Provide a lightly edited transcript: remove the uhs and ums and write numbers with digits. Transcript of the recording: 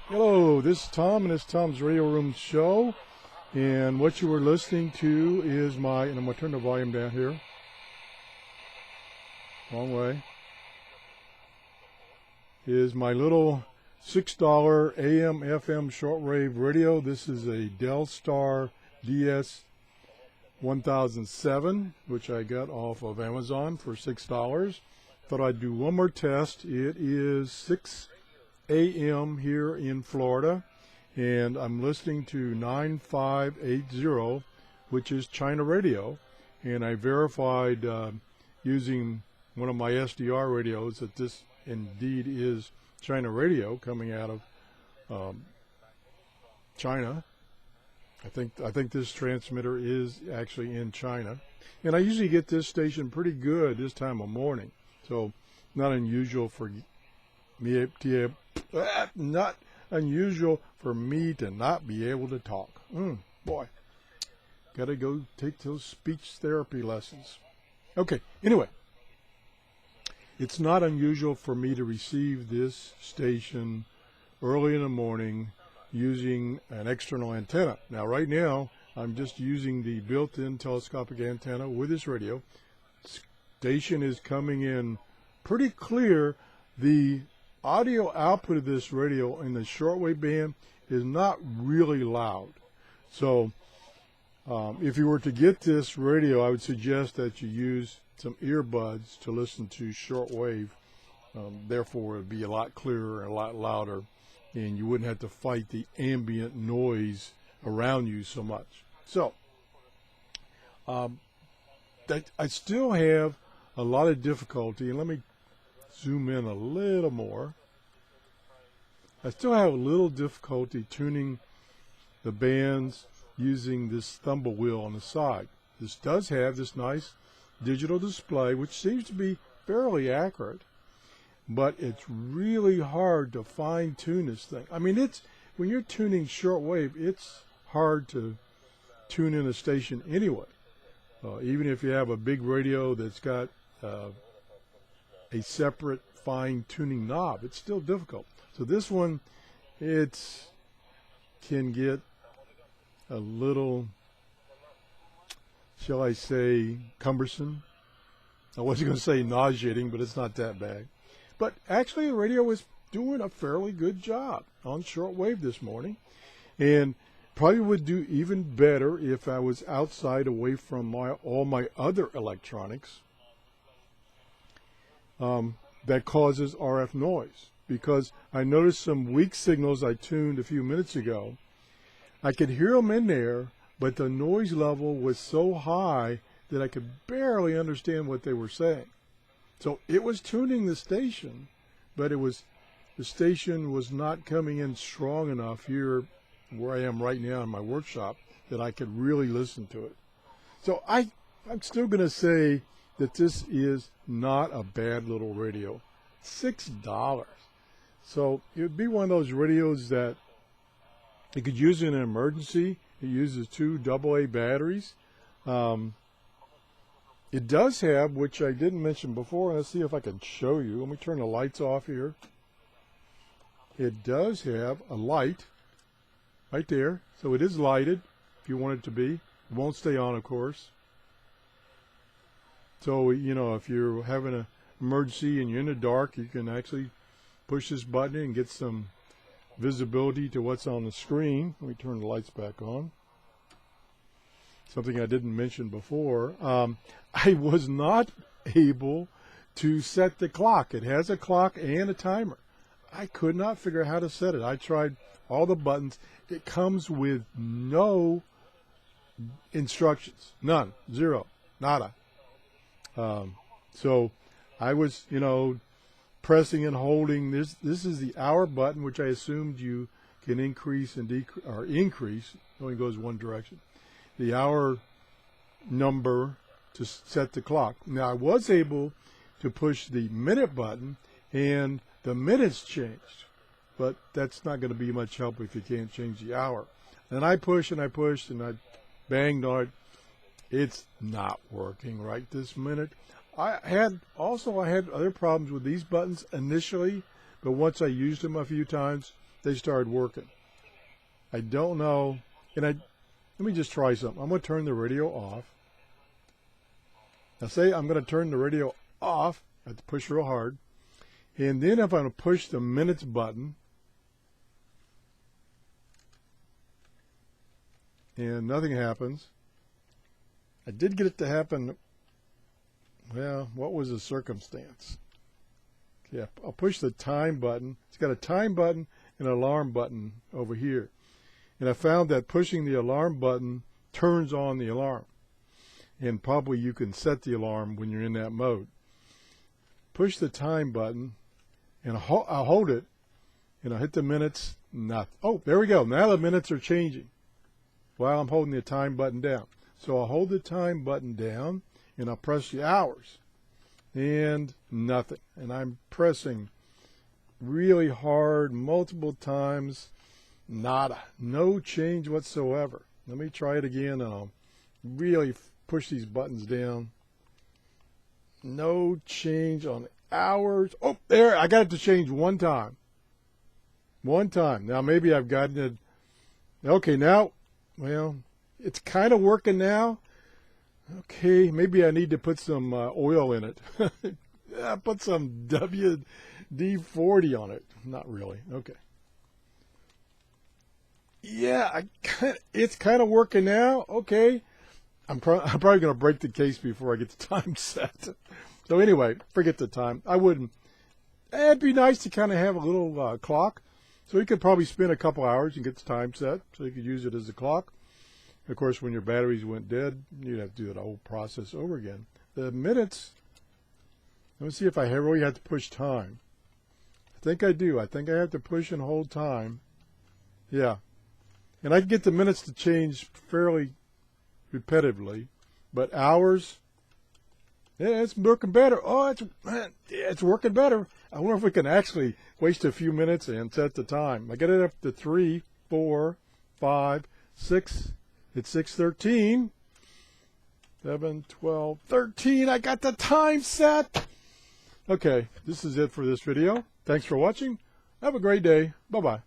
Hello, this is Tom, and it's Tom's Radio Room Show. And what you were listening to is and I'm going to turn the volume down here. Wrong way. Is my little $6 AM FM shortwave radio. This is a Delstar DS 1007, which I got off of Amazon for $6. Thought I'd do one more test. It is 6 AM here in Florida, and I'm listening to 9580, which is China radio, and I verified using one of my SDR radios that this indeed is China radio coming out of China. I think this transmitter is actually in China, and I usually get this station pretty good this time of morning, so not unusual for me to not be able to talk. Boy, gotta go take those speech therapy lessons. Okay, anyway, it's not unusual for me to receive this station early in the morning using an external antenna. Now, right now, I'm just using the built-in telescopic antenna with this radio. Station is coming in pretty clear. The audio output of this radio in the shortwave band is not really loud. So if you were to get this radio, I would suggest that you use some earbuds to listen to shortwave. Therefore, it would be a lot clearer and a lot louder, and you wouldn't have to fight the ambient noise around you so much. So I still have a lot of difficulty, and let me zoom in a little more. I still have a little difficulty tuning the bands using this thimble wheel on the side. This does have this nice digital display, which seems to be fairly accurate, but it's really hard to fine tune this thing. I mean, when you're tuning shortwave, it's hard to tune in a station anyway. Even if you have a big radio that's got a separate fine tuning knob, it's still difficult. So this one, it can get a little, shall I say, cumbersome. I wasn't going to say nauseating, but it's not that bad. But actually, the radio was doing a fairly good job on shortwave this morning, and probably would do even better if I was outside away from all my other electronics that causes RF noise, because I noticed some weak signals I tuned a few minutes ago. I could hear them in there, but the noise level was so high that I could barely understand what they were saying. So it was tuning the station, but the station was not coming in strong enough here where I am right now in my workshop that I could really listen to it. So I'm still going to say that this is not a bad little radio. $6. So it would be one of those radios that you could use in an emergency. It uses 2 AA batteries. It does have, which I didn't mention before, let's see if I can show you. Let me turn the lights off here. It does have a light right there. So it is lighted if you want it to be. It won't stay on, of course. So, you know, if you're having an emergency and you're in the dark, you can actually push this button and get some visibility to what's on the screen. Let me turn the lights back on. Something I didn't mention before. I was not able to set the clock. It has a clock and a timer. I could not figure out how to set it. I tried all the buttons. It comes with no instructions. None. Zero. Nada. So I was, pressing and holding this. This is the hour button, which I assumed you can increase and decrease, or increase. It only goes one direction. The hour number to set the clock. Now I was able to push the minute button, and the minutes changed, but that's not going to be much help if you can't change the hour. And I pushed and I pushed and I banged on it, It's not working right this minute. I had other problems with these buttons initially, but once I used them a few times, they started working. I don't know, let me just try something. I'm going to turn the radio off. Now say I'm going to turn the radio off. I have to push real hard. And then if I'm going to push the minutes button, and nothing happens. I did get it to happen. Well, what was the circumstance? Yeah, I'll push the time button. It's got a time button and an alarm button over here. And I found that pushing the alarm button turns on the alarm. And probably you can set the alarm when you're in that mode. Push the time button, and I'll hold it, and I'll hit the minutes. Nothing. Oh, there we go. Now the minutes are changing while I'm holding the time button down. So I'll hold the time button down, and I'll press the hours, and nothing. And I'm pressing really hard multiple times. Nada. No change whatsoever. Let me try it again, and I'll really push these buttons down. No change on hours. Oh, there. I got it to change one time. One time. Now maybe I've gotten it. Okay, now, well, it's kind of working now. Okay, maybe I need to put some oil in it. Put some WD-40 on it. Not really. Okay. Yeah, it's kind of working now. Okay. I'm probably going to break the case before I get the time set. So anyway, forget the time. I wouldn't. It'd be nice to kind of have a little clock. So you could probably spend a couple hours and get the time set. So you could use it as a clock. Of course, when your batteries went dead, you'd have to do that whole process over again. The minutes, let me see if I really have to push time. I think I do. I think I have to push and hold time. Yeah. And I can get the minutes to change fairly repetitively, but hours, yeah, it's working better. Oh, it's working better. I wonder if we can actually waste a few minutes and set the time. I get it up to 3, 4, 5, 6. It's 6:13. 7, 12, 13. I got the time set. Okay, this is it for this video. Thanks for watching. Have a great day. Bye-bye.